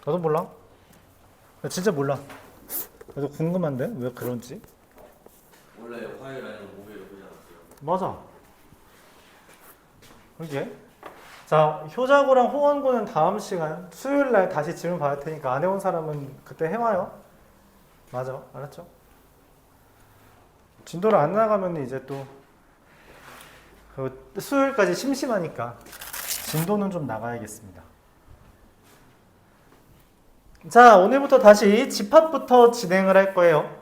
나도 몰라. 나 진짜 몰라. 나도 궁금한데 왜 그런지. 원래 화요일 아니면 목요일 그러지 않았어요? 맞아. 그러게. 자, 효자고랑 호원고는 다음 시간 수요일 날 다시 질문 받을 테니까 안 해온 사람은 그때 해와요. 맞아, 알았죠? 진도를 안 나가면 이제 또 그 수요일까지 심심하니까 진도는 좀 나가야겠습니다. 자, 오늘부터 다시 집합부터 진행을 할 거예요.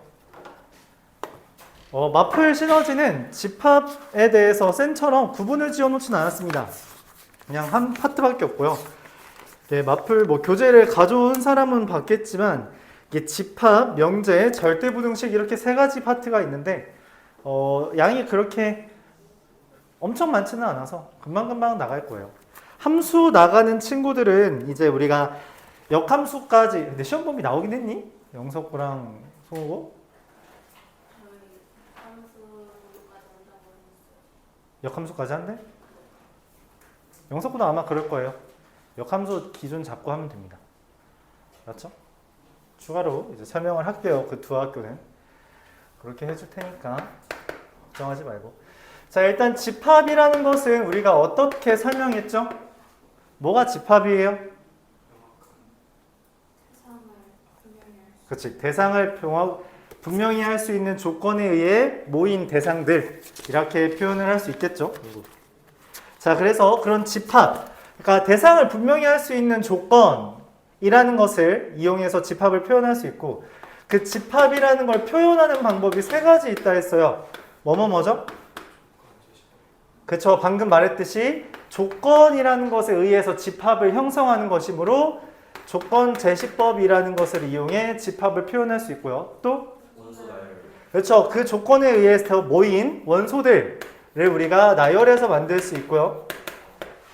마플 시너지는 집합에 대해서 쌤처럼 구분을 지어놓지는 않았습니다. 그냥 한 파트밖에 없고요. 네, 마플 뭐 교재를 가져온 사람은 봤겠지만 이게 집합, 명제, 절대부등식 이렇게 세 가지 파트가 있는데 양이 그렇게 엄청 많지는 않아서 금방금방 나갈 거예요. 함수 나가는 친구들은 이제 우리가 역함수까지, 근데 시험 범위 나오긴 했니? 영석구랑 송우고? 역함수까지 한대? 영석구도 아마 그럴 거예요. 역함수 기준 잡고 하면 됩니다. 맞죠? 추가로 이제 설명을 할게요. 그 두 학교는. 그렇게 해줄 테니까 걱정하지 말고. 자, 일단 집합이라는 것은 우리가 어떻게 설명했죠? 뭐가 집합이에요? 그렇지. 대상을 분명히 할 수 있는 조건에 의해 모인 대상들 이렇게 표현을 할 수 있겠죠. 자, 그래서 그런 집합, 그러니까 대상을 분명히 할 수 있는 조건이라는 것을 이용해서 집합을 표현할 수 있고 그 집합이라는 걸 표현하는 방법이 세 가지 있다 했어요. 뭐죠? 그렇죠. 방금 말했듯이 조건이라는 것에 의해서 집합을 형성하는 것이므로 조건 제시법이라는 것을 이용해 집합을 표현할 수 있고요. 또 그렇죠. 그 조건에 의해서 모인 원소들을 우리가 나열해서 만들 수 있고요.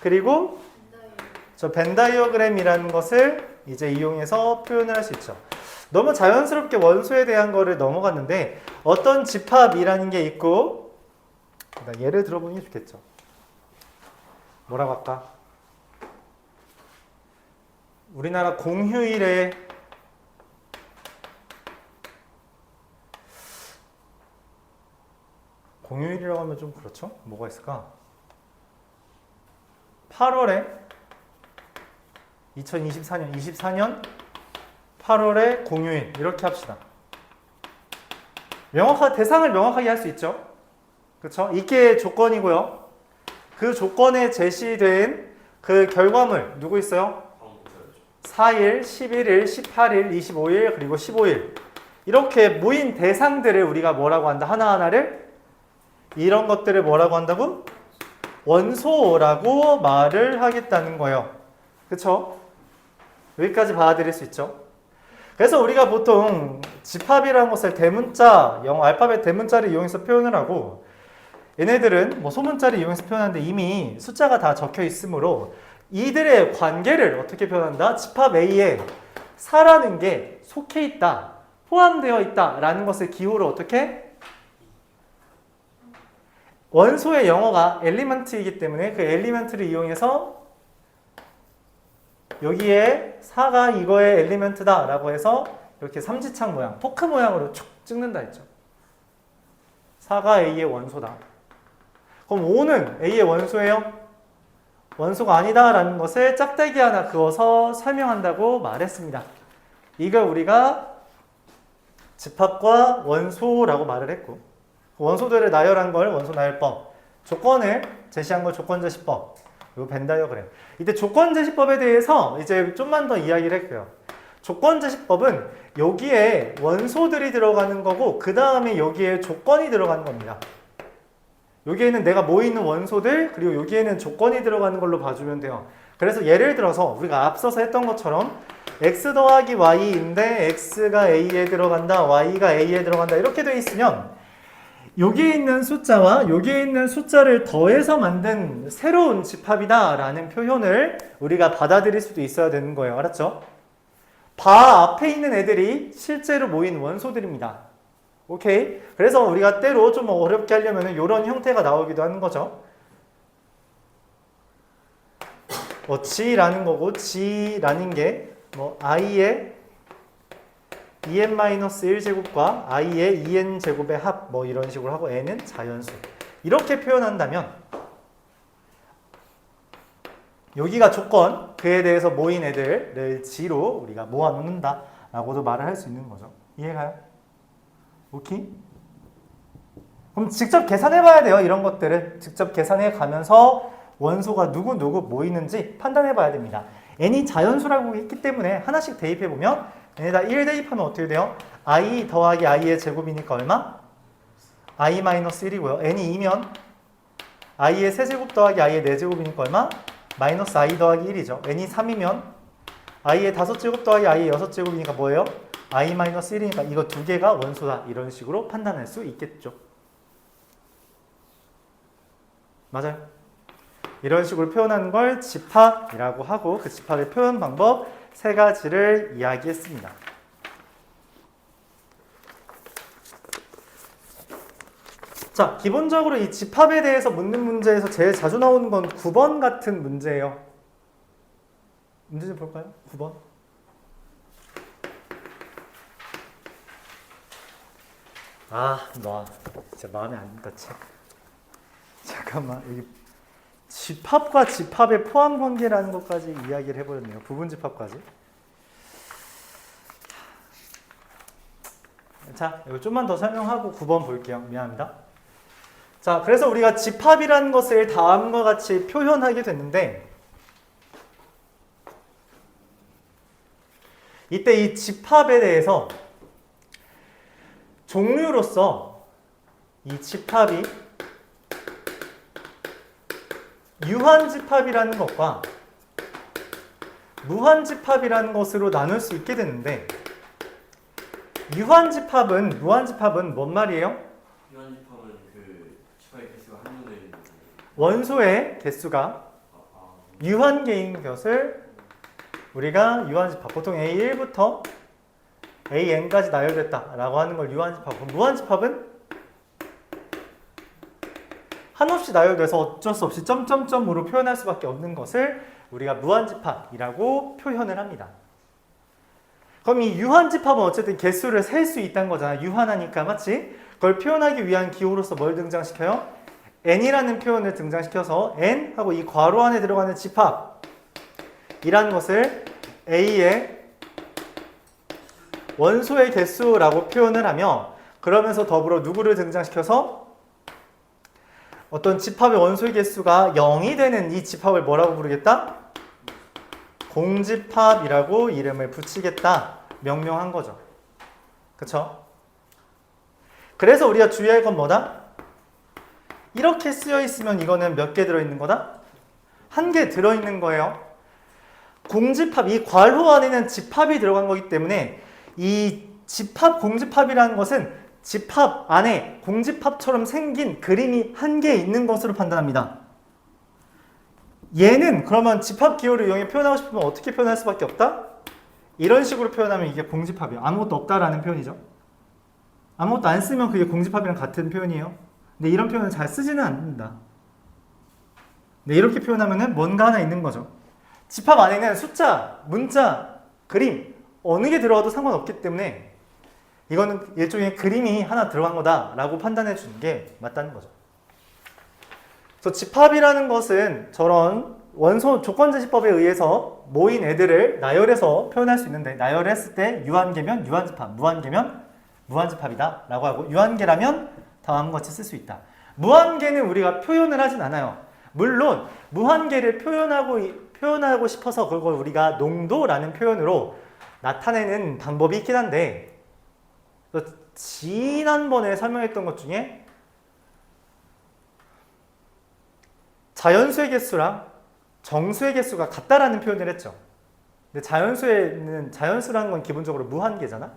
그리고 저 벤 다이어그램이라는 것을 이제 이용해서 표현을 할 수 있죠. 너무 자연스럽게 원소에 대한 거를 넘어갔는데 어떤 집합이라는 게 있고 예를 들어보는 게 좋겠죠. 뭐라고 할까? 우리나라 공휴일에 공휴일이라고 하면 좀 그렇죠? 뭐가 있을까? 8월에 2024년 8월에 공휴일 이렇게 합시다. 대상을 명확하게 할 수 있죠. 그렇죠? 이게 조건이고요. 그 조건에 제시된 그 결과물 누구 있어요? 4일, 11일, 18일, 25일, 그리고 15일 이렇게 모인 대상들을 우리가 뭐라고 한다? 하나하나를 이런 것들을 뭐라고 한다고? 원소라고 말을 하겠다는 거예요. 그렇죠? 여기까지 받아들일 수 있죠. 그래서 우리가 보통 집합이라는 것을 대문자, 영어 알파벳 대문자를 이용해서 표현을 하고 얘네들은 뭐 소문자를 이용해서 표현하는데 이미 숫자가 다 적혀 있으므로 이들의 관계를 어떻게 표현한다? 집합 A에 4라는 게 속해 있다, 포함되어 있다 라는 것을 기호로 어떻게? 원소의 영어가 엘리먼트이기 때문에 그 엘리먼트를 이용해서 여기에 4가 이거의 엘리먼트다 라고 해서 이렇게 삼지창 모양, 포크 모양으로 쭉 찍는다 했죠. 4가 A의 원소다. 그럼 5는 A의 원소예요? 원소가 아니다 라는 것을 짝대기 하나 그어서 설명한다고 말했습니다. 이걸 우리가 집합과 원소라고 말을 했고 원소들을 나열한 걸 원소 나열법, 조건을 제시한 걸 조건 제시법, 그리고 벤 다이어그램. 이때 조건 제시법에 대해서 이제 좀만 더 이야기를 했고요. 조건 제시법은 여기에 원소들이 들어가는 거고 그 다음에 여기에 조건이 들어가는 겁니다. 여기에는 내가 모이는 원소들 그리고 여기에는 조건이 들어가는 걸로 봐주면 돼요. 그래서 예를 들어서 우리가 앞서서 했던 것처럼 x 더하기 y인데 x가 a에 들어간다, y가 a에 들어간다 이렇게 돼 있으면 여기에 있는 숫자와 여기에 있는 숫자를 더해서 만든 새로운 집합이다 라는 표현을 우리가 받아들일 수도 있어야 되는 거예요. 알았죠? 바 앞에 있는 애들이 실제로 모인 원소들입니다. 오케이? 그래서 우리가 때로 좀 어렵게 하려면 이런 형태가 나오기도 하는 거죠. G라는 거고 G라는 게 뭐 i의 2n-1제곱과 i의 2n제곱의 합 뭐 이런 식으로 하고 n은 자연수 이렇게 표현한다면 여기가 조건 그에 대해서 모인 애들을 G로 우리가 모아놓는다 라고도 말을 할 수 있는 거죠. 이해가요? 오케이? 그럼 직접 계산해 봐야 돼요. 이런 것들을 직접 계산해 가면서 원소가 누구 모이는지 판단해 봐야 됩니다. n이 자연수라고 했기 때문에 하나씩 대입해 보면 n에다 1 대입하면 어떻게 돼요? i 더하기 i의 제곱이니까 얼마? i-1이고요. n이 2면 i의 세제곱 더하기 i의 4제곱이니까 얼마? 마이너스 i 더하기 1이죠. n이 3이면 i의 5제곱 더하기 i의 6제곱이니까 뭐예요? i-1이니까 이거 두 개가 원소다. 이런 식으로 판단할 수 있겠죠. 맞아요. 이런 식으로 표현하는 걸 집합이라고 하고 그 집합의 표현 방법 3가지를 이야기했습니다. 자, 기본적으로 이 집합에 대해서 묻는 문제에서 제일 자주 나오는 건 9번 같은 문제예요. 문제 좀 볼까요? 9번. 너 진짜 마음에 안 든다. 잠깐만, 여기 집합과 집합의 포함 관계라는 것까지 이야기를 해버렸네요. 부분 집합까지. 자, 이거 좀만 더 설명하고 9번 볼게요. 미안합니다. 자, 그래서 우리가 집합이라는 것을 다음과 같이 표현하게 됐는데 이때 이 집합에 대해서 종류로서 이 집합이 유한집합이라는 것과 무한집합이라는 것으로 나눌 수 있게 되는데 유한집합은 무한집합은 뭔 말이에요? 유한집합은 그 집합의 개수가 한정되어 있는 거죠. 원소의 개수가 유한계인 것을 우리가 유한집합, 보통 A1부터 AN까지 나열됐다라고 하는 걸 유한집합. 그럼 무한집합은 한없이 나열돼서 어쩔 수 없이 점점점으로 표현할 수밖에 없는 것을 우리가 무한집합이라고 표현을 합니다. 그럼 이 유한집합은 어쨌든 개수를 셀 수 있다는 거잖아. 유한하니까, 맞지? 그걸 표현하기 위한 기호로서 뭘 등장시켜요? n이라는 표현을 등장시켜서 n하고 이 괄호 안에 들어가는 집합이라는 것을 A의 원소의 개수라고 표현을 하며 그러면서 더불어 누구를 등장시켜서 어떤 집합의 원소의 개수가 0이 되는 이 집합을 뭐라고 부르겠다? 공집합이라고 이름을 붙이겠다. 명명한 거죠. 그쵸? 그래서 우리가 주의할 건 뭐다? 이렇게 쓰여 있으면 이거는 몇 개 들어있는 거다? 1개 들어있는 거예요. 공집합, 이 괄호 안에는 집합이 들어간 거기 때문에 이 집합, 공집합이라는 것은 집합 안에 공집합처럼 생긴 그림이 1개 있는 것으로 판단합니다. 얘는 그러면 집합 기호를 이용해 표현하고 싶으면 어떻게 표현할 수밖에 없다? 이런 식으로 표현하면 이게 공집합이에요. 아무것도 없다라는 표현이죠. 아무것도 안 쓰면 그게 공집합이랑 같은 표현이에요. 근데 이런 표현을 잘 쓰지는 않는다. 근데 이렇게 표현하면은 뭔가 하나 있는 거죠. 집합 안에는 숫자, 문자, 그림 어느 게 들어가도 상관없기 때문에 이거는 일종의 그림이 하나 들어간 거다라고 판단해 주는 게 맞다는 거죠. 그래서 집합이라는 것은 저런 원소 조건제시법에 의해서 모인 애들을 나열해서 표현할 수 있는데 나열했을 때 유한계면 유한집합, 무한계면 무한집합이다 라고 하고 유한계라면 다음과 같이 쓸 수 있다. 무한계는 우리가 표현을 하진 않아요. 물론 무한계를 표현하고 싶어서 그걸 우리가 농도라는 표현으로 나타내는 방법이 있긴 한데 지난번에 설명했던 것 중에 자연수의 개수랑 정수의 개수가 같다라는 표현을 했죠. 근데 자연수라는 건 기본적으로 무한계잖아.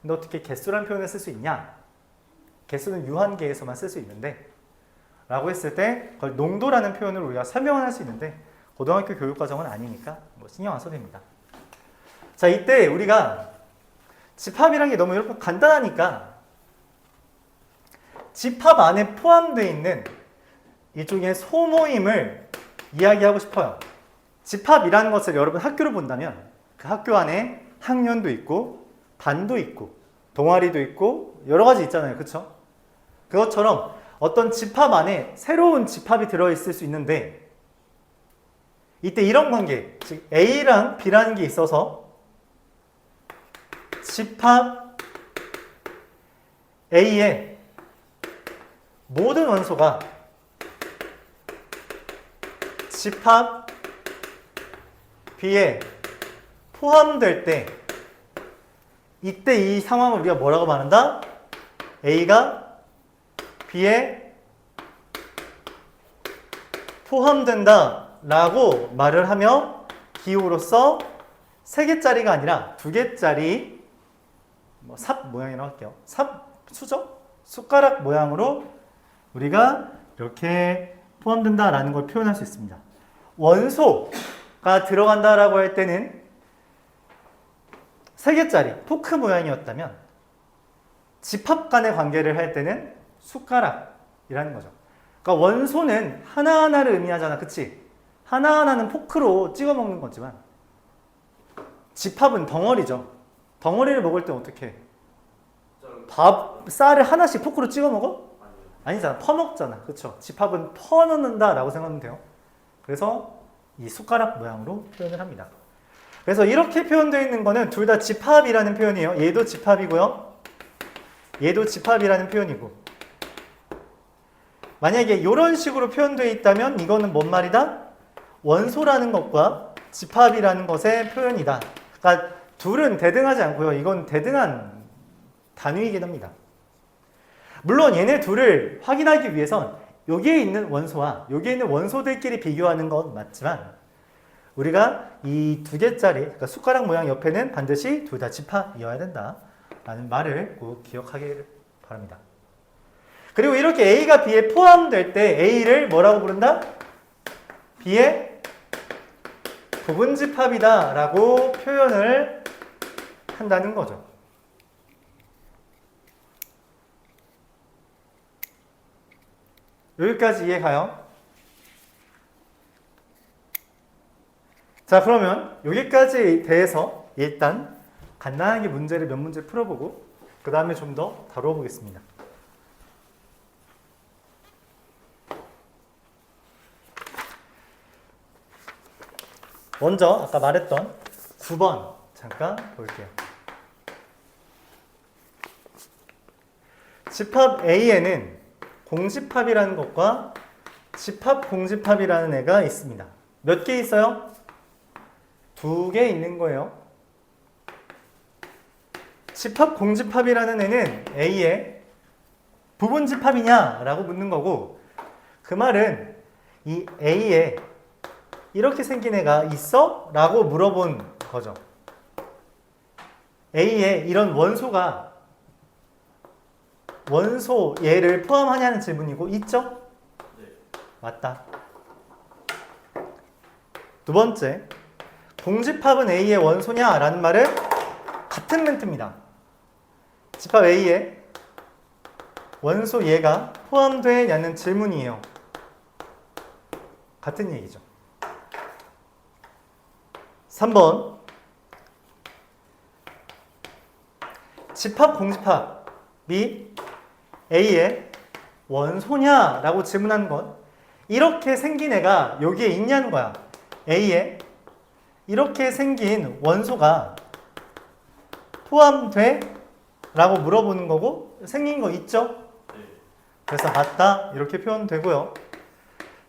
근데 어떻게 개수라는 표현을 쓸 수 있냐? 개수는 유한계에서만 쓸 수 있는데 라고 했을 때 그걸 농도라는 표현으로 우리가 설명을 할 수 있는데 고등학교 교육과정은 아니니까 뭐 신경 안 써도 됩니다. 자, 이때 우리가 집합이라는 게 너무 이렇게 간단하니까 집합 안에 포함되어 있는 일종의 소모임을 이야기하고 싶어요. 집합이라는 것을 여러분 학교를 본다면 그 학교 안에 학년도 있고 반도 있고 동아리도 있고 여러 가지 있잖아요. 그쵸? 그것처럼 어떤 집합 안에 새로운 집합이 들어있을 수 있는데 이때 이런 관계, 즉 A랑 B라는 게 있어서 집합 A의 모든 원소가 집합 B에 포함될 때 이때 이 상황을 우리가 뭐라고 말한다? A가 B에 포함된다 라고 말을 하며 기호로서 3개짜리가 아니라 2개짜리 삽 모양이라고 할게요. 수저? 숟가락 모양으로 우리가 이렇게 포함된다 라는 걸 표현할 수 있습니다. 원소가 들어간다라고 할 때는 3개짜리 포크 모양이었다면 집합 간의 관계를 할 때는 숟가락이라는 거죠. 그러니까 원소는 하나하나를 의미하잖아. 그치? 하나하나는 포크로 찍어 먹는 거지만 집합은 덩어리죠. 덩어리를 먹을 때 어떻게 해? 쌀을 하나씩 포크로 찍어 먹어? 아니잖아. 퍼먹잖아. 그쵸? 집합은 퍼넣는다 라고 생각하면 돼요. 그래서 이 숟가락 모양으로 표현을 합니다. 그래서 이렇게 표현되어 있는 거는 둘 다 집합이라는 표현이에요. 얘도 집합이고요. 얘도 집합이라는 표현이고. 만약에 이런 식으로 표현되어 있다면 이거는 뭔 말이다? 원소라는 것과 집합이라는 것의 표현이다. 그러니까 둘은 대등하지 않고요. 이건 대등한 단위이긴 합니다. 물론 얘네 둘을 확인하기 위해선 여기에 있는 원소와 여기에 있는 원소들끼리 비교하는 건 맞지만 우리가 이 2개짜리 그러니까 숟가락 모양 옆에는 반드시 둘 다 집합이어야 된다 라는 말을 꼭 기억하길 바랍니다. 그리고 이렇게 A가 B에 포함될 때 A를 뭐라고 부른다? B의 부분집합이다 라고 표현을 한다는 거죠. 여기까지 이해가요? 자, 그러면 여기까지 대해서 일단 간단하게 문제를 몇 문제 풀어보고 그 다음에 좀 더 다루어 보겠습니다. 먼저 아까 말했던 9번 잠깐 볼게요. 집합 A에는 공집합이라는 것과 집합 공집합이라는 애가 있습니다. 몇 개 있어요? 2개 있는 거예요. 집합 공집합이라는 애는 A의 부분집합이냐? 라고 묻는 거고 그 말은 이 A에 이렇게 생긴 애가 있어? 라고 물어본 거죠. A에 이런 원소가 원소 얘를 포함하냐는 질문이고 있죠? 네. 맞다. 두 번째, 공집합은 A의 원소냐? 라는 말은 같은 멘트입니다. 집합 A에 원소 얘가 포함되냐는 질문이에요. 같은 얘기죠. 3번, 집합 공집합이 A의 원소냐? 라고 질문한 건 이렇게 생긴 애가 여기에 있냐는 거야. A에 이렇게 생긴 원소가 포함돼? 라고 물어보는 거고 생긴 거 있죠? 네. 그래서 맞다 이렇게 표현되고요.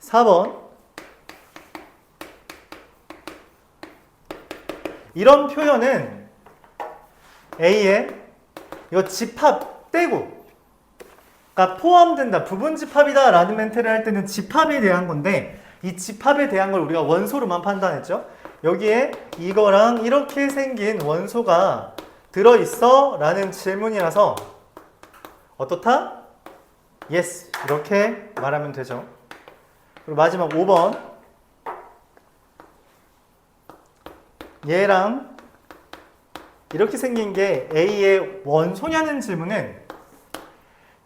4번, 이런 표현은 A에 이거 집합 떼고 그러니까 포함된다, 부분집합이다 라는 멘트를 할 때는 집합에 대한 건데 이 집합에 대한 걸 우리가 원소로만 판단했죠. 여기에 이거랑 이렇게 생긴 원소가 들어있어? 라는 질문이라서 어떻다? Yes 이렇게 말하면 되죠. 그리고 마지막 5번, 얘랑 이렇게 생긴 게 A의 원소냐는 질문은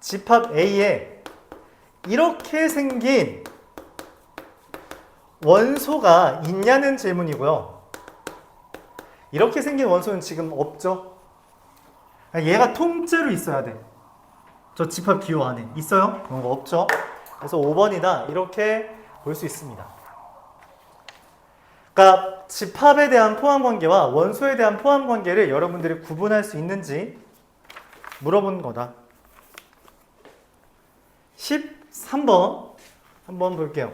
집합 A에 이렇게 생긴 원소가 있냐는 질문이고요. 이렇게 생긴 원소는 지금 없죠. 얘가 통째로 있어야 돼. 저 집합 기호 안에 있어요? 그런 거 없죠. 그래서 5번이다 이렇게 볼 수 있습니다. 그러니까 집합에 대한 포함 관계와 원소에 대한 포함 관계를 여러분들이 구분할 수 있는지 물어본 거다. 13번 한번 볼게요.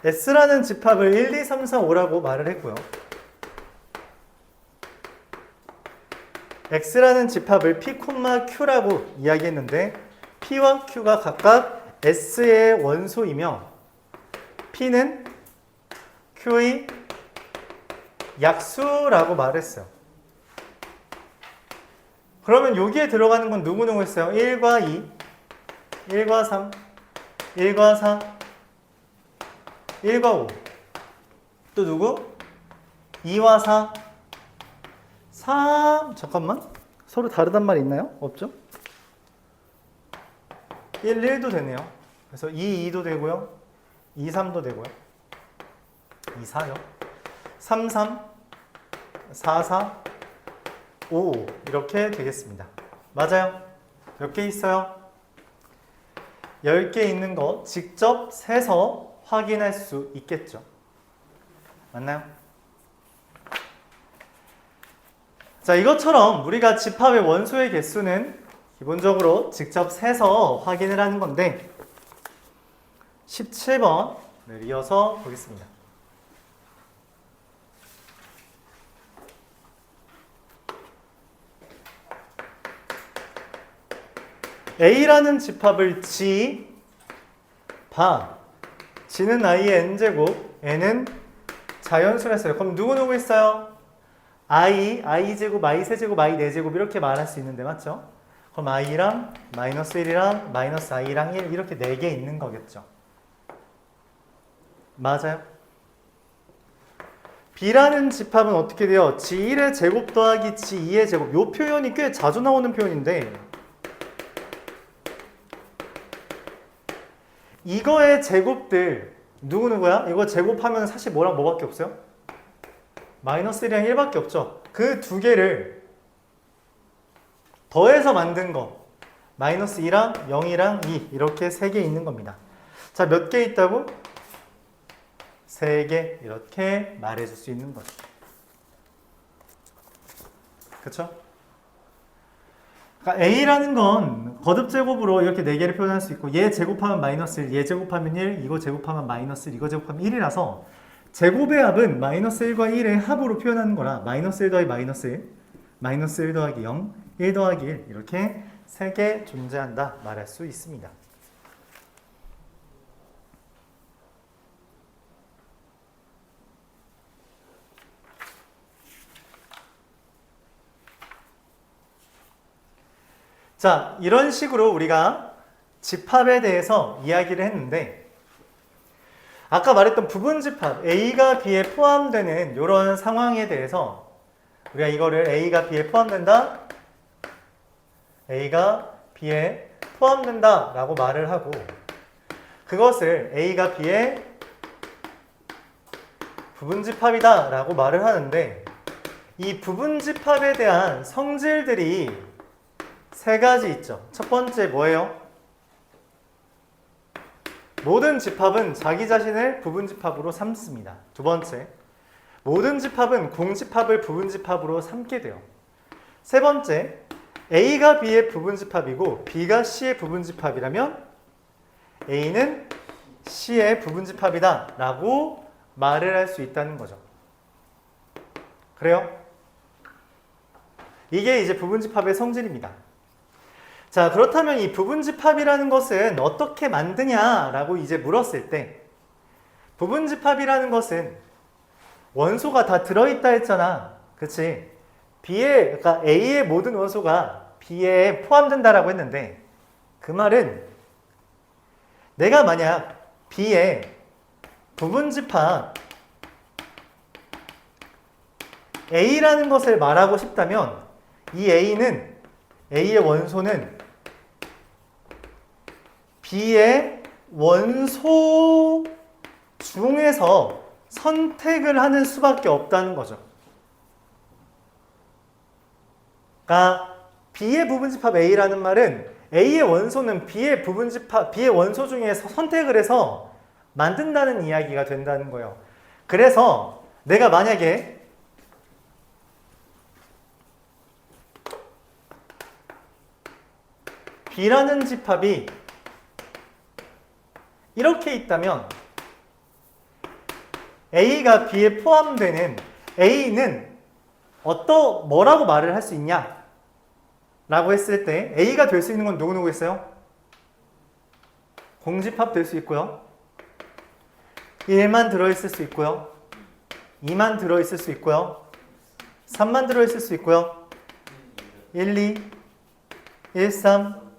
S라는 집합을 1, 2, 3, 4, 5라고 말을 했고요. X라는 집합을 P, Q라고 이야기했는데 P와 Q가 각각 S의 원소이며 P는 Q의 약수라고 말했어요. 그러면 여기에 들어가는 건 누구 했어요? 1과 2, 1과 3, 1과 4, 1과 5. 또 누구? 2와 4, 3. 잠깐만. 서로 다르단 말 있나요? 없죠? 1, 1도 되네요. 그래서 2, 2도 되고요. 2, 3도 되고요. 2, 4요. 3, 3, 4, 4, 5, 5 이렇게 되겠습니다. 맞아요? 몇 개 있어요? 10개 있는 거 직접 세서 확인할 수 있겠죠. 맞나요? 자, 이것처럼 우리가 집합의 원소의 개수는 기본적으로 직접 세서 확인을 하는 건데 17번을 이어서 보겠습니다. A라는 집합을 G, 바, G는 I의 N제곱, N은 자연수라 했어요. 그럼 누구 있어요? I 제곱, I 세제곱, I 네제곱 이렇게 말할 수 있는데 맞죠? 그럼 I랑 마이너스 1이랑 마이너스 I랑 1 이렇게 4개 있는 거겠죠. 맞아요? B라는 집합은 어떻게 돼요? G1의 제곱 더하기 G2의 제곱. 이 표현이 꽤 자주 나오는 표현인데 이거의 제곱들 누구야? 이거 제곱하면 사실 뭐랑 뭐밖에 없어요? 마이너스 1이랑 1밖에 없죠. 그 두 개를 더해서 만든 거 마이너스 2랑 0이랑 2 이렇게 3개 있는 겁니다. 자, 몇 개 있다고? 3개 이렇게 말해줄 수 있는 거죠. 그쵸? 그러니까 A라는 건 거듭 제곱으로 이렇게 4개를 표현할 수 있고 얘 제곱하면 마이너스 1, 얘 제곱하면 1, 이거 제곱하면 마이너스 1, 이거 제곱하면 1이라서 제곱의 합은 마이너스 1과 1의 합으로 표현하는 거라 마이너스 1 더하기 마이너스 1, 마이너스 1 더하기 0, 1 더하기 1 이렇게 3개 존재한다 말할 수 있습니다. 자, 이런 식으로 우리가 집합에 대해서 이야기를 했는데 아까 말했던 부분집합 A가 B에 포함되는 이런 상황에 대해서 우리가 이거를 A가 B에 포함된다, A가 B에 포함된다 라고 말을 하고 그것을 A가 B의 부분집합이다 라고 말을 하는데 이 부분집합에 대한 성질들이 3가지 있죠. 첫 번째 뭐예요? 모든 집합은 자기 자신을 부분집합으로 삼습니다. 두 번째, 모든 집합은 공집합을 부분집합으로 삼게 돼요. 세 번째, A가 B의 부분집합이고 B가 C의 부분집합이라면 A는 C의 부분집합이다 라고 말을 할 수 있다는 거죠. 그래요? 이게 이제 부분집합의 성질입니다. 자, 그렇다면 이 부분집합이라는 것은 어떻게 만드냐라고 이제 물었을 때 부분집합이라는 것은 원소가 다 들어있다 했잖아. 그치? 그러니까 A의 모든 원소가 B에 포함된다라고 했는데 그 말은 내가 만약 B의 부분집합 A라는 것을 말하고 싶다면 이 A의 원소는 B의 원소 중에서 선택을 하는 수밖에 없다는 거죠. 그러니까 B의 부분집합 A라는 말은 A의 원소는 B의 원소 중에서 선택을 해서 만든다는 이야기가 된다는 거예요. 그래서 내가 만약에 B라는 집합이 이렇게 있다면 A가 B에 포함되는 A는 뭐라고 말을 할 수 있냐? 라고 했을 때 A가 될 수 있는 건 누구누구 있어요? 공집합 될 수 있고요. 1만 들어있을 수 있고요. 2만 들어있을 수 있고요. 3만 들어있을 수 있고요. 1, 2, 1, 3,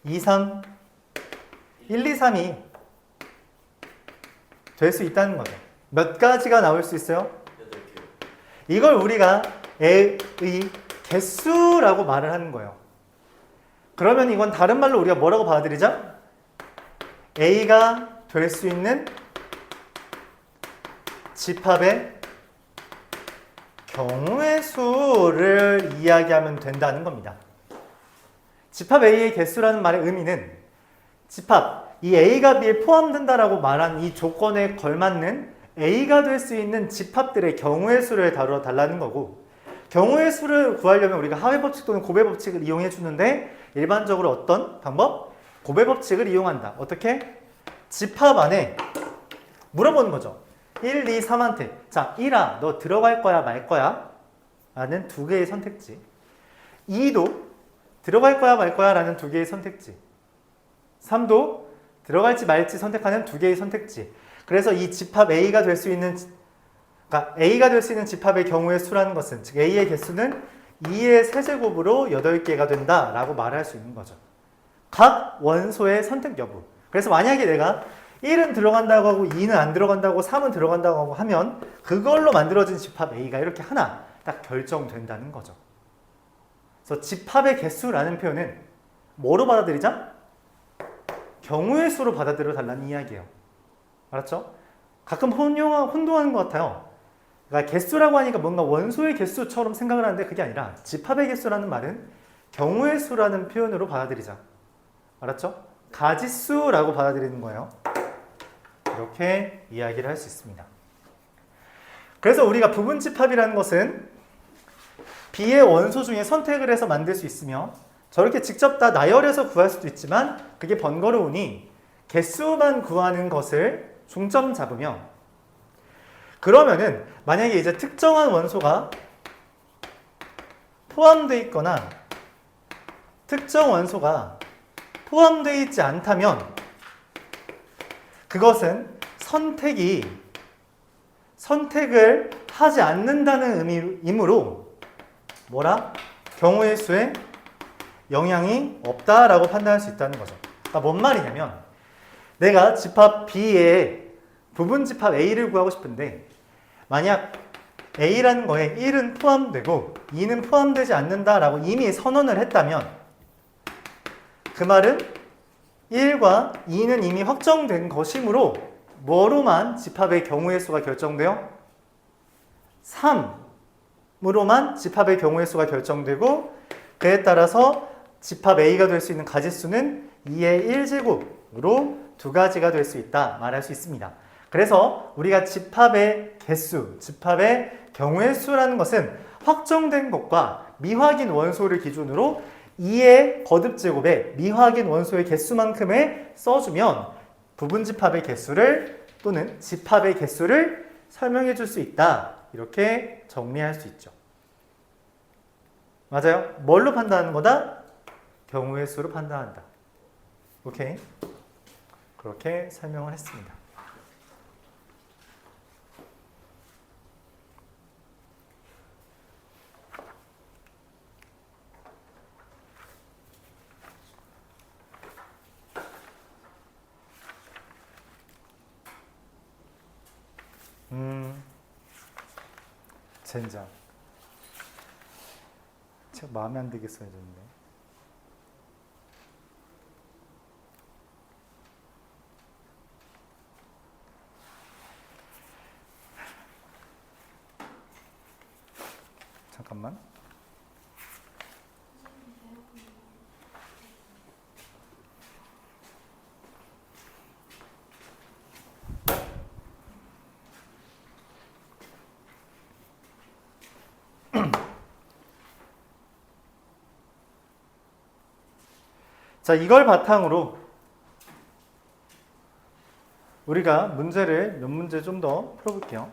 2, 3, 1, 2, 3이 될 수 있다는 거죠. 몇 가지가 나올 수 있어요? 8개. 이걸 우리가 A의 개수라고 말을 하는 거예요. 그러면 이건 다른 말로 우리가 뭐라고 받아들이죠? A가 될 수 있는 집합의 경우의 수를 이야기하면 된다는 겁니다. 집합 A의 개수라는 말의 의미는 집합, 이 A가 B에 포함된다라고 말한 이 조건에 걸맞는 A가 될 수 있는 집합들의 경우의 수를 다루어 달라는 거고, 경우의 수를 구하려면 우리가 하회 법칙 또는 고배 법칙을 이용해 주는데 일반적으로 어떤 방법? 고배 법칙을 이용한다. 어떻게? 집합 안에 물어보는 거죠. 1, 2, 3한테 자, 1아 너 들어갈 거야 말 거야? 라는 두 개의 선택지. 2도 들어갈 거야 말 거야 라는 두 개의 선택지. 3도 들어갈지 말지 선택하는 두 개의 선택지. 그래서 이 집합 A가 될 수 있는 A가 될 수 있는 집합의 경우의 수라는 것은, 즉 A의 개수는 2의 세제곱으로 8개가 된다라고 말할 수 있는 거죠. 각 원소의 선택 여부. 그래서 만약에 내가 1은 들어간다고 하고 2는 안 들어간다고 3은 들어간다고 하고 하면 그걸로 만들어진 집합 A가 이렇게 하나 딱 결정된다는 거죠. 그래서 집합의 개수라는 표현은 뭐로 받아들이자? 경우의 수로 받아들여 달라는 이야기예요. 알았죠? 가끔 혼동하는 것 같아요. 그러니까 개수라고 하니까 뭔가 원소의 개수처럼 생각을 하는데 그게 아니라 집합의 개수라는 말은 경우의 수라는 표현으로 받아들이자. 알았죠? 가지수라고 받아들이는 거예요. 이렇게 이야기를 할 수 있습니다. 그래서 우리가 부분집합이라는 것은 B의 원소 중에 선택을 해서 만들 수 있으며, 저렇게 직접 다 나열해서 구할 수도 있지만 그게 번거로우니 개수만 구하는 것을 중점 잡으며, 그러면은 만약에 이제 특정한 원소가 포함되어 있거나 특정 원소가 포함되어 있지 않다면 그것은 선택을 하지 않는다는 의미이므로 뭐라? 경우의 수에 영향이 없다라고 판단할 수 있다는 거죠. 그러니까 뭔 말이냐면 내가 집합 B의 부분집합 A를 구하고 싶은데 만약 A라는 거에 1은 포함되고 2는 포함되지 않는다라고 이미 선언을 했다면 그 말은 1과 2는 이미 확정된 것이므로 뭐로만 집합의 경우의 수가 결정돼요? 3으로만 집합의 경우의 수가 결정되고, 그에 따라서 집합 A가 될 수 있는 가지수는 2의 1제곱으로 두 가지가 될 수 있다 말할 수 있습니다. 그래서 우리가 집합의 개수, 집합의 경우의 수라는 것은 확정된 것과 미확인 원소를 기준으로 2의 거듭제곱에 미확인 원소의 개수만큼을 써주면 부분집합의 개수를 또는 집합의 개수를 설명해 줄 수 있다. 이렇게 정리할 수 있죠. 맞아요? 뭘로 판단하는 거다? 경우의 수로 판단한다. 오케이? 그렇게 설명을 했습니다. 젠장. 책 마음에 안 들게 써야되는데. 자, 이걸 바탕으로 우리가 문제를 몇 문제 좀 더 풀어볼게요.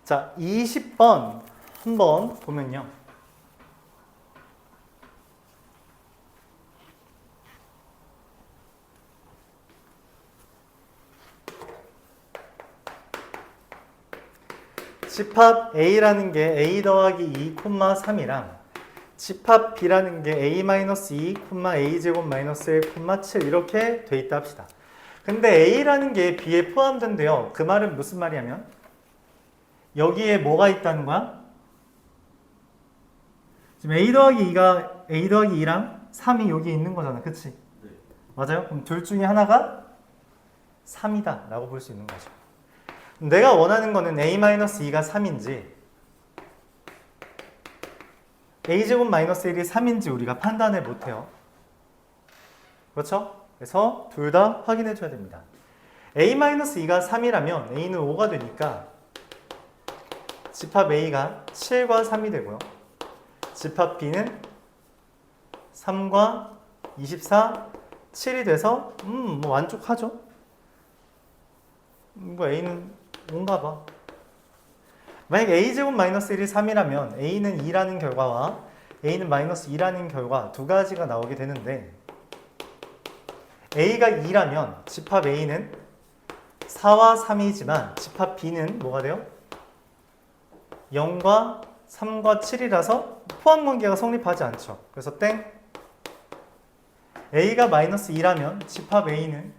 자, 20번 한번 보면요. 집합 A라는 게 A 더하기 2, 3이랑 집합 B라는 게 A-2, A제곱 마이너스 1, 7 이렇게 돼 있다 합시다. 근데 A라는 게 B에 포함된대요. 그 말은 무슨 말이냐면 여기에 뭐가 있다는 거야? 지금 A 더하기 2랑 3이 여기 있는 거잖아. 그치? 네. 맞아요? 그럼 둘 중에 하나가 3이다 라고 볼 수 있는 거죠. 내가 원하는 거는 A-2가 3인지 A제곱 마이너스 1이 3인지 우리가 판단을 못해요. 그렇죠? 그래서 둘 다 확인해 줘야 됩니다. A-2가 3이라면 A는 5가 되니까 집합 A가 7과 3이 되고요. 집합 B는 3과 24, 7이 돼서 뭐 만족하죠? 뭐 A는 5인가 봐. 만약 A제곱 마이너스 1이 3이라면 A는 2라는 결과와 A는 마이너스 2라는 결과 두 가지가 나오게 되는데 A가 2라면 집합 A는 4와 3이지만 집합 B는 뭐가 돼요? 0과 3과 7이라서 포함관계가 성립하지 않죠. 그래서 땡. A가 마이너스 2라면 집합 A는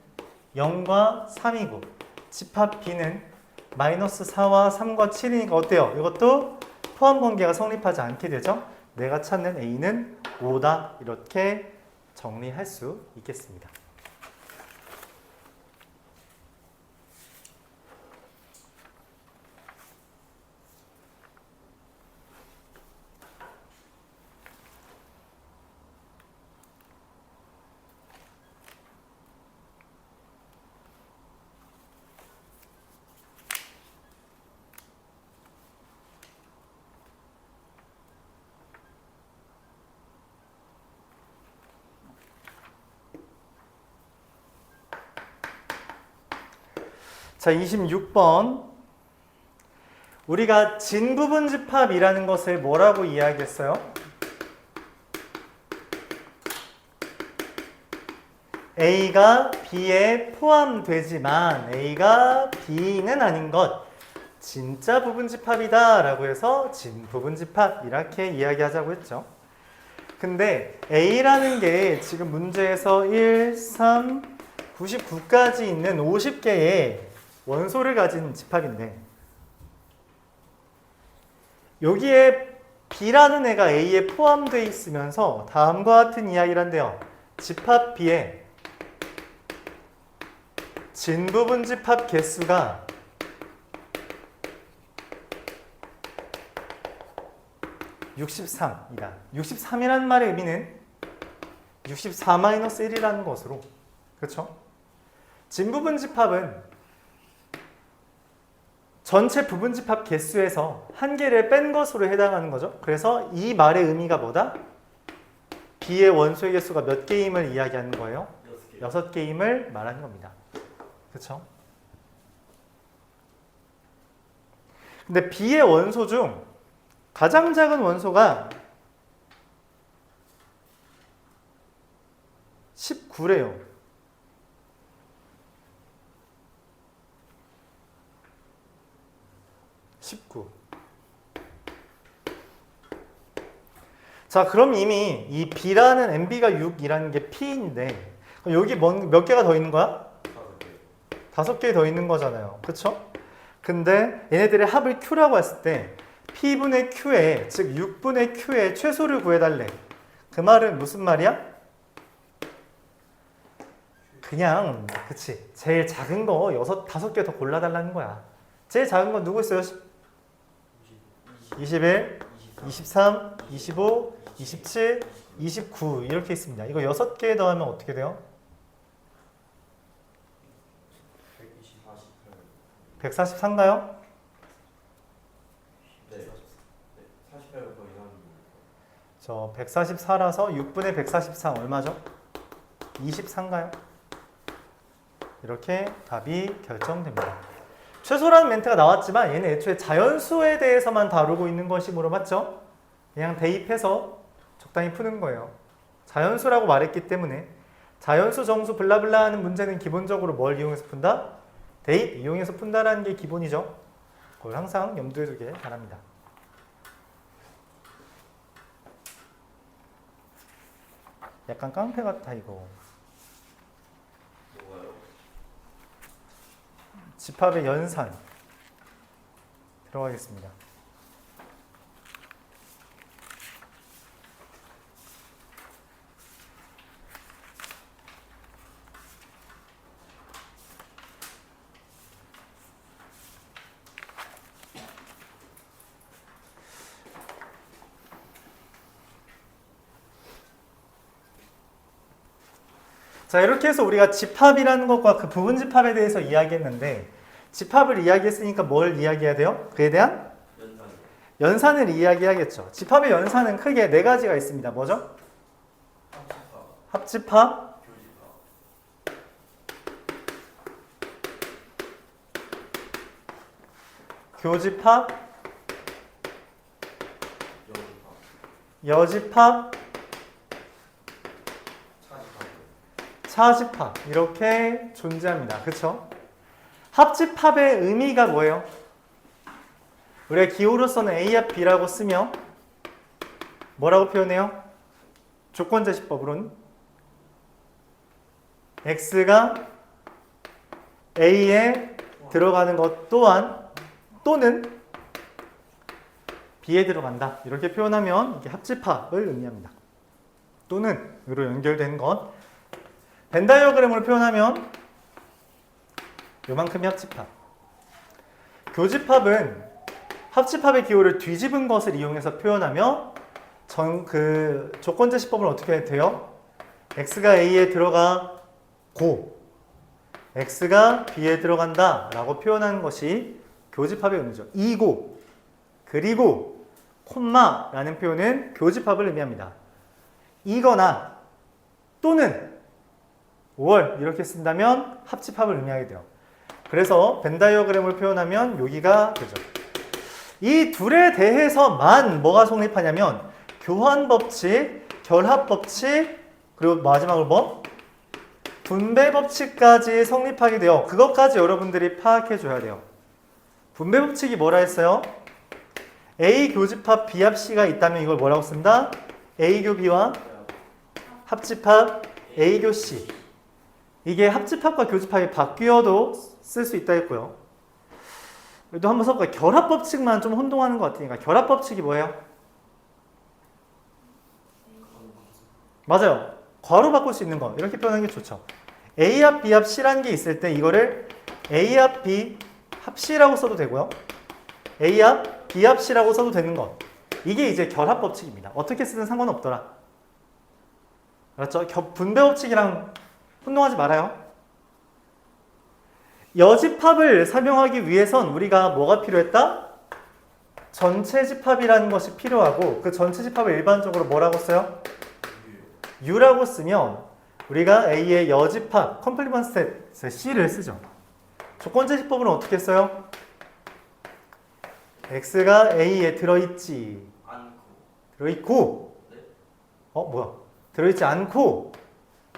0과 3이고 집합 B는 마이너스 4와 3과 7이니까 어때요? 이것도 포함관계가 성립하지 않게 되죠. 내가 찾는 A는 5다. 이렇게 정리할 수 있겠습니다. 자, 26번. 우리가 진부분집합이라는 것을 뭐라고 이야기했어요? A가 B에 포함되지만 A가 B는 아닌 것. 진짜 부분집합이다 라고 해서 진부분집합 이렇게 이야기하자고 했죠. 근데 A라는 게 지금 문제에서 1, 3, 99까지 있는 50개의 원소를 가진 집합인데 여기에 B라는 애가 A에 포함되어 있으면서 다음과 같은 이야기를 한대요. 집합 B에 진부분집합 개수가 63이다. 63이라는 말의 의미는 64-1이라는 것으로, 그렇죠? 진부분집합은 전체 부분집합 개수에서 한 개를 뺀 것으로 해당하는 거죠. 그래서 이 말의 의미가 뭐다? B의 원소의 개수가 몇 개임을 이야기하는 거예요? 6개임을 말하는 겁니다. 그렇죠? 근데 B의 원소 중 가장 작은 원소가 19래요. 19. 자, 그럼 이미 이 B라는 MB가 6이라는 게 P인데 여기 몇 개가 더 있는 거야? 5개 더 있는 거잖아요. 그쵸? 근데 얘네들의 합을 Q라고 했을 때 P분의 Q에, 즉 6분의 Q의 최소를 구해달래. 그 말은 무슨 말이야? 그냥 그치, 제일 작은 거 5개 더 골라달라는 거야. 제일 작은 건 누구 있어요? 21, 23, 25, 27, 29 이렇게 있습니다. 이거 6개 더하면 어떻게 돼요? 144인가요? 네. 48가 더 이상한 저 144라서 6분의 143 얼마죠? 24인가요? 이렇게 답이 결정됩니다. 최소라는 멘트가 나왔지만 얘는 애초에 자연수에 대해서만 다루고 있는 것이 물어봤죠? 그냥 대입해서 적당히 푸는 거예요. 자연수라고 말했기 때문에 자연수, 정수, 블라블라 하는 문제는 기본적으로 뭘 이용해서 푼다? 대입 이용해서 푼다라는 게 기본이죠. 그걸 항상 염두에 두길 바랍니다. 약간 깡패 같아 이거. 뭐가요? 집합의 연산 들어가겠습니다. 자, 이렇게 해서 우리가 집합이라는 것과 그 부분 집합에 대해서 이야기했는데 집합을 이야기했으니까 뭘 이야기해야 돼요? 그에 대한 연산. 연산을 이야기하겠죠. 집합의 연산은 크게 네 가지가 있습니다. 뭐죠? 합집합. 합집합, 교집합. 교집합, 여집합. 여집합, 차집합. 차집합 이렇게 존재합니다. 그렇죠? 합집합의 의미가 뭐예요? 우리가 기호로서는 A 합 B라고 쓰면 뭐라고 표현해요? 조건제시법으로는 X가 A에 들어가는 것 또한 또는 B에 들어간다. 이렇게 표현하면 이게 합집합을 의미합니다. 또는 으로 연결된 것. 벤다이어그램으로 표현하면 요만큼이 합집합. 교집합은 합집합의 기호를 뒤집은 것을 이용해서 표현하며 조건제시법을 어떻게 해도 돼요? X가 A에 들어가고 X가 B에 들어간다 라고 표현하는 것이 교집합의 의미죠. 이고 그리고 콤마라는 표현은 교집합을 의미합니다. 이거나 또는 5월 이렇게 쓴다면 합집합을 의미하게 돼요. 그래서 벤다이어그램을 표현하면 여기가 되죠. 이 둘에 대해서만 뭐가 성립하냐면 교환법칙, 결합법칙, 그리고 마지막으로 뭐? 분배법칙까지 성립하게 돼요. 그것까지 여러분들이 파악해 줘야 돼요. 분배법칙이 뭐라 했어요? A 교집합 B 합 C가 있다면 이걸 뭐라고 쓴다? A 교 B와 합집합 A 교 C. 이게 합집합과 교집합이 바뀌어도 쓸 수 있다 했고요. 또 한번 써볼까요? 결합법칙만 좀 혼동하는 것 같으니까 결합법칙이 뭐예요? 맞아요. 괄호 바꿀 수 있는 거 이렇게 표현하는 게 좋죠. A 합 B 합 C라는 게 있을 때 이거를 A 합 B 합 C라고 써도 되고요. A 합 B 합 C라고 써도 되는 것. 이게 이제 결합법칙입니다. 어떻게 쓰든 상관없더라. 그렇죠? 분배법칙이랑 혼동하지 말아요. 여집합을 설명하기 위해선 우리가 뭐가 필요했다? 전체 집합이라는 것이 필요하고 그 전체 집합을 일반적으로 뭐라고 써요? U라고 쓰면 우리가 A의 여집합, 컴플리먼트 셋 C를 쓰죠. 조건제시법으로는 어떻게 써요? X가 A에 들어있지. 않고. 들어있고. 네? 뭐야? 들어있지 않고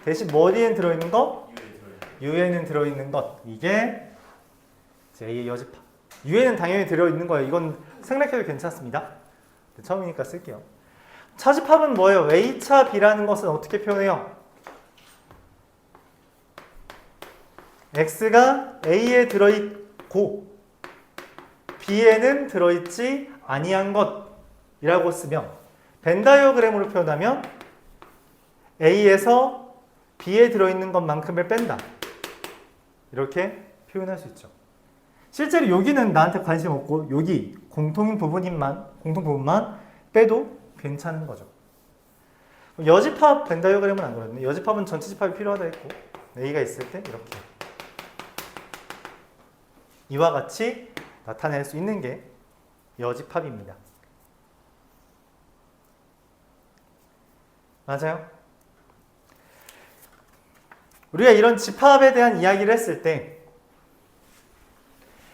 대신 어디엔 들어있는 거? U에 들어있는. U에는 들어있는 것. 이게 A의 여집합. U에는 당연히 들어있는 거예요. 이건 생략해도 괜찮습니다. 처음이니까 쓸게요. 차집합은 뭐예요? A차 B라는 것은 어떻게 표현해요? X가 A에 들어있고 B에는 들어있지 아니한 것이라고 쓰면 벤다이어그램으로 표현하면 A에서 B에 들어있는 것만큼을 뺀다. 이렇게 표현할 수 있죠. 실제로 여기는 나한테 관심 없고 여기 공통 부분만 빼도 괜찮은 거죠. 여집합 벤다이어그램은 안 그렇네. 여집합은 전체 집합이 필요하다 했고 A가 있을 때 이렇게 이와 같이 나타낼 수 있는 게 여집합입니다. 맞아요. 우리가 이런 집합에 대한 이야기를 했을 때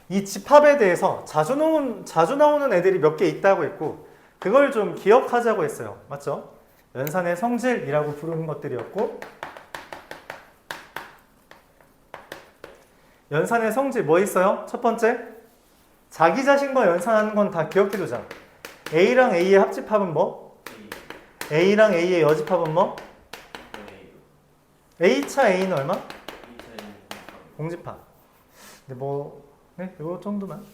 이 집합에 대해서 자주 나오는 애들이 몇 개 있다고 했고 그걸 좀 기억하자고 했어요. 맞죠? 연산의 성질이라고 부르는 것들이었고 연산의 성질 뭐 있어요? 첫 번째, 자기 자신과 연산하는 건 다 기억해두자. A랑 A의 합집합은 뭐? A랑 A의 여집합은 뭐? A차 A는 얼마? 공집합. 근데 뭐, 네, 요 정도만.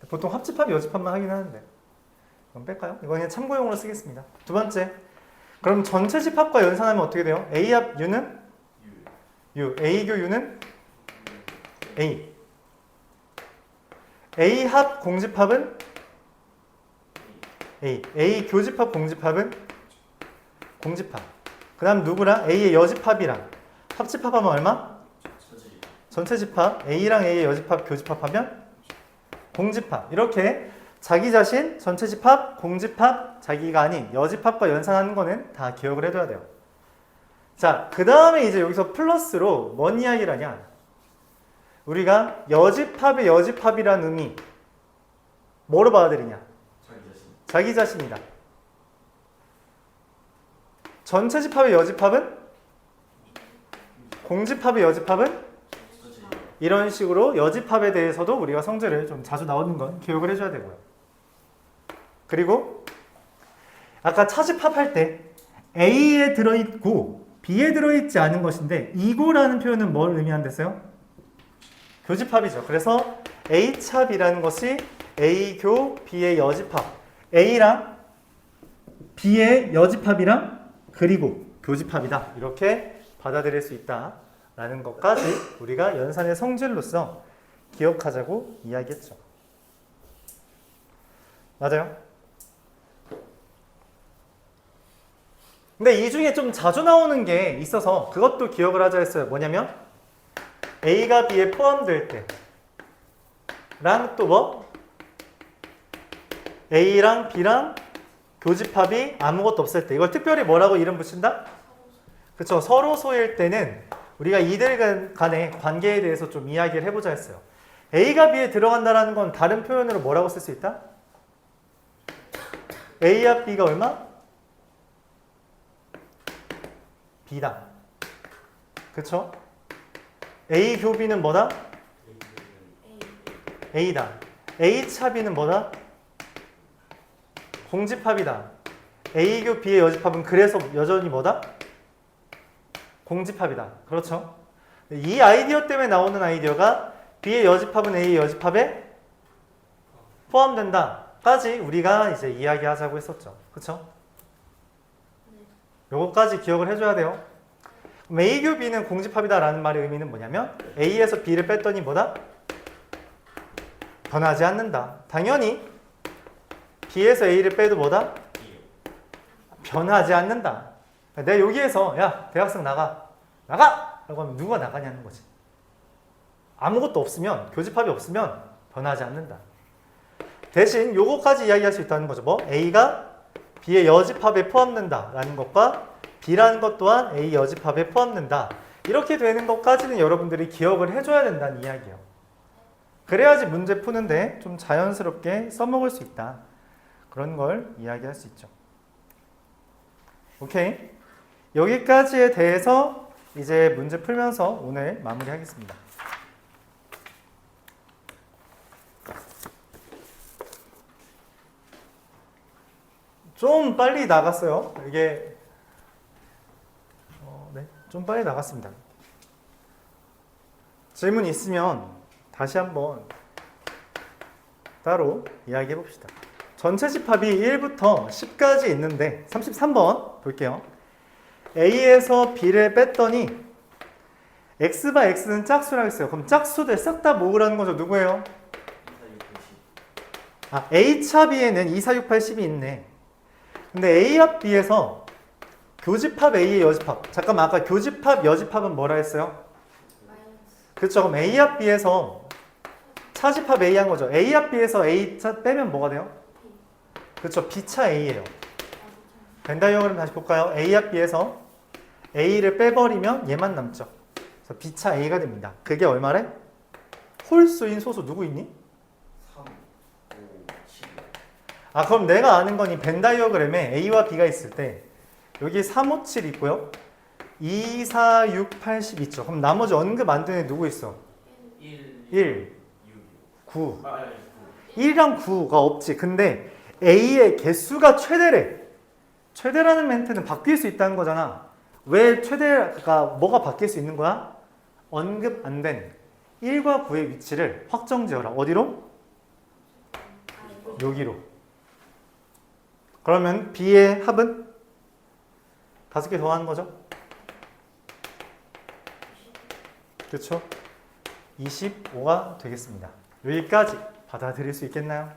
보통 합집합, 여집합만 하긴 하는데. 그럼 뺄까요? 이거 그냥 참고용으로 쓰겠습니다. 두 번째, 그럼 전체 집합과 연산하면 어떻게 돼요? A 합 U는? U. A 교 U는? A. A 합 공집합은? A. A 교집합 공집합은? 공집합. 그 다음 누구랑? A의 여집합이랑 합집합하면 얼마? 전체 집합. A랑 A의 여집합 교집합하면? 공집합. 이렇게 자기 자신, 전체 집합, 공집합, 자기가 아닌 여집합과 연산하는 거는 다 기억을 해둬야 돼요. 자, 그 다음에 이제 여기서 플러스로 뭔 이야기를 하냐? 우리가 여집합의 여집합이라는 의미 뭐로 받아들이냐? 자기 자신이다. 전체 집합의 여집합은? 공집합의 여집합은? 이런 식으로 여집합에 대해서도 우리가 성질을 좀 자주 나오는 건 기억을 해줘야 되고요. 그리고 아까 차집합할 때 A에 들어있고 B에 들어있지 않은 것인데 이고라는 표현은 뭘 의미한댔어요? 교집합이죠. 그래서 A차비라는 것이 A교 B의 여집합, A랑 B의 여집합이랑 그리고 교집합이다. 이렇게 받아들일 수 있다라는 것까지 우리가 연산의 성질로서 기억하자고 이야기했죠. 맞아요? 근데 이 중에 좀 자주 나오는 게 있어서 그것도 기억을 하자 했어요. 뭐냐면 A가 B에 포함될 때랑 또 뭐? A랑 B랑 교집합이 아무것도 없을 때. 이걸 특별히 뭐라고 이름 붙인다? 그쵸. 서로소일 때는 우리가 이들 간의 관계에 대해서 좀 이야기를 해보자 했어요. A가 B에 들어간다는 건 다른 표현으로 뭐라고 쓸 수 있다? A 합 B가 얼마? B다. 그쵸? A 교비는 뭐다? A다. A 차 B는 뭐다? 공집합이다. A 교 B의 여집합은 그래서 여전히 뭐다? 공집합이다. 그렇죠? 이 아이디어 때문에 나오는 아이디어가 B의 여집합은 A의 여집합에 포함된다. 까지 우리가 이제 이야기하자고 했었죠. 그렇죠? 요거까지 기억을 해줘야 돼요. A 교 B는 공집합이다라는 말의 의미는 뭐냐면 A에서 B를 뺐더니 뭐다? 변하지 않는다. 당연히 B에서 A를 빼도 뭐다? 변하지 않는다. 내가 여기에서 야 대학생 나가! 라고 하면 누가 나가냐는 거지. 아무것도 없으면 교집합이 없으면 변하지 않는다. 대신 요거까지 이야기할 수 있다는 거죠. 뭐? A가 B의 여집합에 포함된다라는 것과 B라는 것 또한 A 여집합에 포함된다. 이렇게 되는 것까지는 여러분들이 기억을 해줘야 된다는 이야기예요. 그래야지 문제 푸는데 좀 자연스럽게 써먹을 수 있다. 그런 걸 이야기할 수 있죠. 오케이. 여기까지에 대해서 이제 문제 풀면서 오늘 마무리하겠습니다. 좀 빨리 나갔어요. 이게 네, 좀 빨리 나갔습니다. 질문 있으면 다시 한번 따로 이야기해 봅시다. 전체 집합이 1부터 10까지 있는데 33번 볼게요. A에서 B를 뺐더니 X바 X는 짝수라고 했어요. 그럼 짝수들 싹 다 모으라는 거죠. 누구예요? 아, A차 B에는 2, 4, 6, 8, 10이 있네. 근데 A 합 B에서 교집합 A의 여집합. 잠깐만, 아까 교집합 여집합은 뭐라 했어요? 그렇죠. 그럼 A 합 B에서 차집합 A 한 거죠. A 합 B에서 A 차 빼면 뭐가 돼요? 그렇죠. B차 A예요. 벤 다이어그램 다시 볼까요? A합 B에서 A를 빼버리면 얘만 남죠. 그래서 B차 A가 됩니다. 그게 얼마래? 홀수인 소수 누구 있니? 3, 5, 7. 아 그럼 내가 아는 건 이 벤 다이어그램에 A와 B가 있을 때 여기 3, 5, 7 있고요. 2, 4, 6, 8, 10 있죠. 그럼 나머지 언급 안 되는 애 누구 있어? 1, 1, 6. 9. 아, 아니, 9. 1이랑 9가 없지. 근데 A의 개수가 최대래. 최대라는 멘트는 바뀔 수 있다는 거잖아. 왜 최대가 뭐가 바뀔 수 있는 거야? 언급 안 된 1과 9의 위치를 확정 지어라. 어디로? 여기로. 그러면 B의 합은 5개 더하는 거죠. 그렇죠? 25가 되겠습니다. 여기까지 받아들일 수 있겠나요?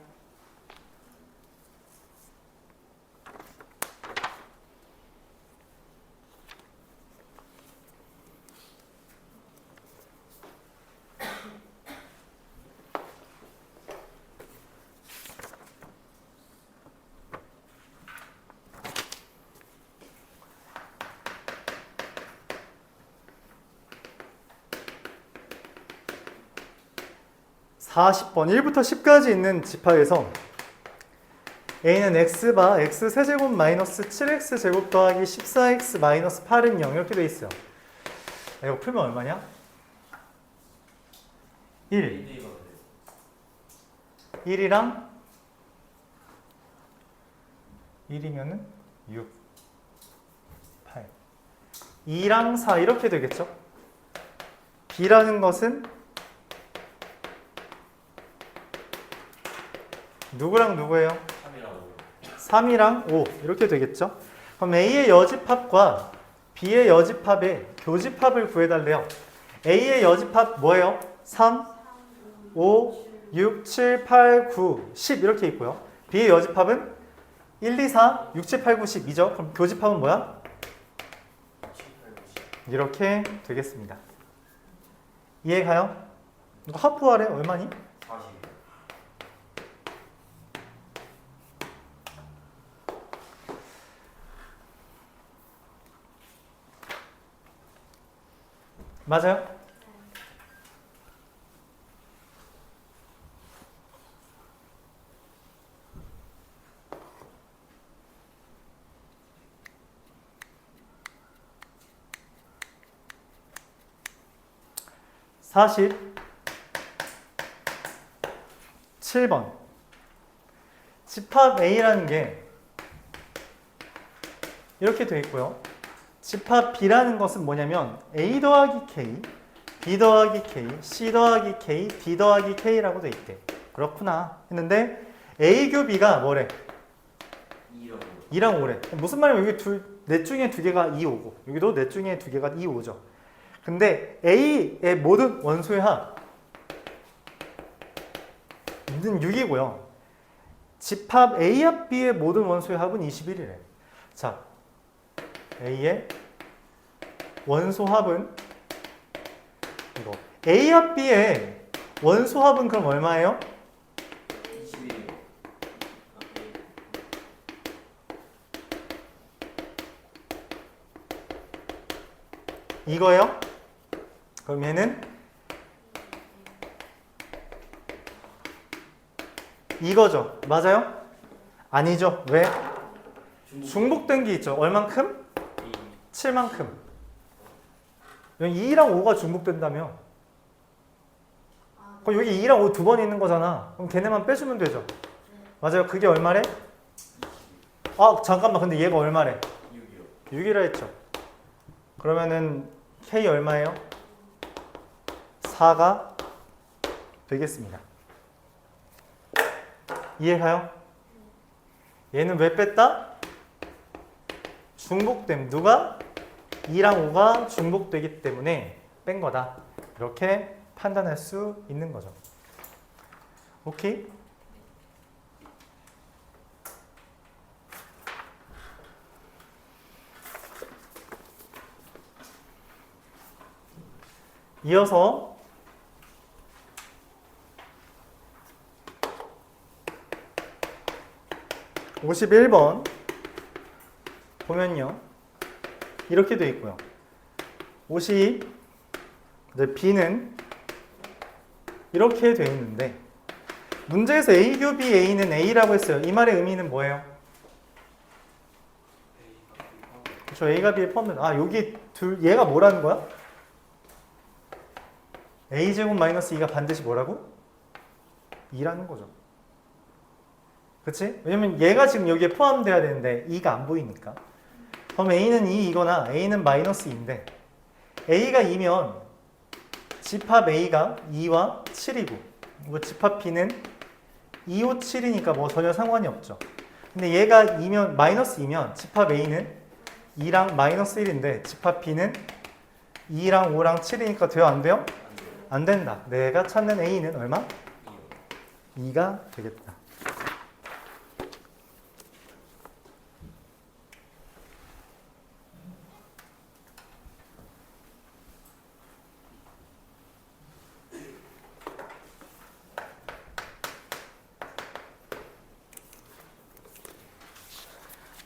(40번) 1부터 10까지 있는 집합에서 a는 x바 x세제곱 마이너스 7x제곱 더하기 14x 마이너스 8은 0 이렇게 돼 있어요. 이거 풀면 얼마냐? 1 1이랑 1이면은 6 8 2랑 4 이렇게 되겠죠? b라는 것은 누구랑 누구예요? 3이랑 5 이렇게 되겠죠? 그럼 A의 여집합과 B의 여집합의 교집합을 구해달래요. A의 여집합 뭐예요? 3, 5, 6, 7, 8, 9, 10 이렇게 있고요. B의 여집합은 1, 2, 4, 6, 7, 8, 9, 10이죠. 그럼 교집합은 뭐야? 이렇게 되겠습니다. 이해가요? 이거 합부하래 얼마니? 40. 맞아요? (47번) 집합 A라는 게 이렇게 되어 있고요. 집합 B라는 것은 뭐냐면 A 더하기 K, B 더하기 K, C 더하기 K, D 더하기 K라고 되어 있대. 그렇구나 했는데 A 교 B가 뭐래? 2랑 5래. 무슨 말이냐면 여기 넷 중에 두 개가 2, 5고 여기도 넷 중에 두 개가 2, 5죠. 근데 A의 모든 원소의 합은 6이고요. 집합 A합 B의 모든 원소의 합은 21이래. 자, A의 원소 합은 이거. A합 B의 원소 합은 그럼 얼마예요? 21. 이거예요? 그럼 얘는 이거죠. 맞아요? 아니죠. 왜? 중복된 게 있죠. 얼만큼? 7만큼. 여기 2랑 5가 중복된다며. 그럼 여기 2랑 5 두 번 있는 거잖아. 그럼 걔네만 빼주면 되죠. 맞아요. 그게 얼마래? 아 잠깐만. 근데 얘가 얼마래? 6이요. 6이라 했죠. 그러면은 K 얼마예요? 4가 되겠습니다. 이해가요? 얘는 왜 뺐다? 중복됨. 누가? 2랑 5가 중복되기 때문에 뺀 거다. 이렇게 판단할 수 있는 거죠. 오케이? 이어서 51번 보면요. 이렇게 돼 있고요. 50, 이제 B는 이렇게 돼 있는데 문제에서 A 교 B A는 A라고 했어요. 이 말의 의미는 뭐예요? 그렇죠. A가 B의 포함된 여기 얘가 뭐라는 거야? A제곱 마이너스 2가 반드시 뭐라고? 2라는 거죠. 그치? 왜냐면 얘가 지금 여기에 포함돼야 되는데 2가 안 보이니까. 그럼 A는 2이거나 A는 마이너스 2인데 A가 2면 집합 A가 2와 7이고 뭐 집합 B는 2, 5, 7이니까 뭐 전혀 상관이 없죠. 근데 얘가 2면 마이너스 2면 집합 A는 2랑 마이너스 1인데 집합 B는 2랑 5랑 7이니까 돼요? 안 돼요? 안 된다. 내가 찾는 A는 얼마? 2가 되겠다.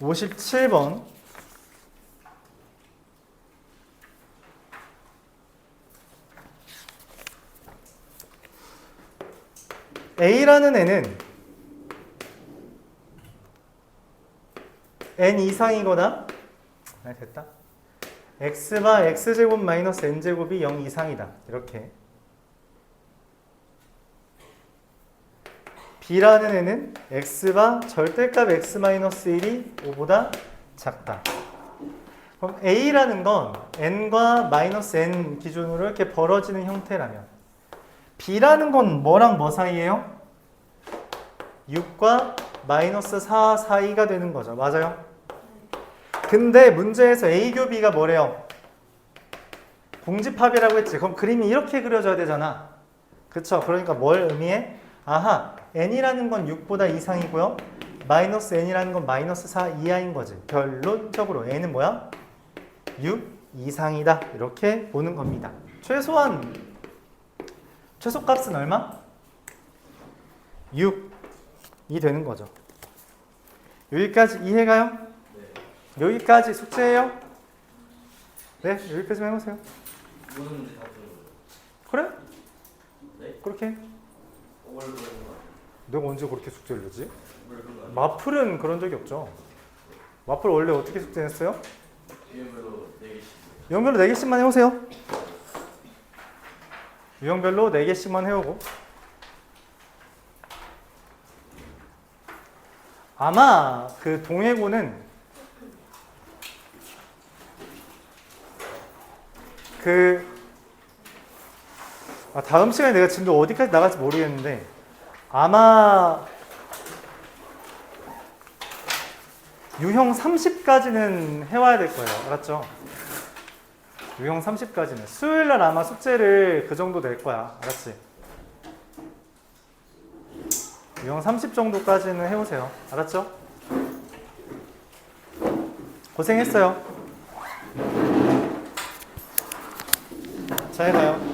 (57번) A라는 애는 n 이상이거나 됐다. x가 x제곱 마이너스 n제곱이 0 이상이다. 이렇게. B라는 애는 x가 절대값 x 마이너스 1이 5보다 작다. 그럼 A라는 건 n과 마이너스 n 기준으로 이렇게 벌어지는 형태라면 B라는 건 뭐랑 뭐 사이예요? 6과 마이너스 4 사이가 되는 거죠. 맞아요? 근데 문제에서 A 교 B가 뭐래요? 공집합이라고 했지. 그럼 그림이 이렇게 그려져야 되잖아. 그쵸? 그러니까 뭘 의미해? 아하, n이라는 건 6보다 이상이고요. 마이너스 n이라는 건 마이너스 4 이하인 거지. 결론적으로 n은 뭐야? 6 이상이다. 이렇게 보는 겁니다. 최소값은 얼마? 6이 되는 거죠. 여기까지 이해가요? 네. 여기까지 숙제예요? 네, 여기까지만 해보세요. 모든 문제 다 푸는 거예요. 그래? 네? 그렇게? 원래 그런 거 아니에요? 내가 언제 그렇게 숙제를 내지? 원래 그런 거 아니에요? 마플은 그런 적이 없죠. 마플 원래 어떻게 숙제했어요? 유형별로 4개씩. 유형별로 4개씩만 해오세요. 유형별로 4개씩만 해오고 아마 그 동해고는 다음 시간에 내가 진도 어디까지 나갈지 모르겠는데 아마 유형 30까지는 해와야 될 거예요. 알았죠? 유형 30까지는. 수요일날 아마 숙제를 그 정도 낼 거야. 알았지? 유형 30 정도까지는 해오세요. 알았죠? 고생했어요. 잘 가요.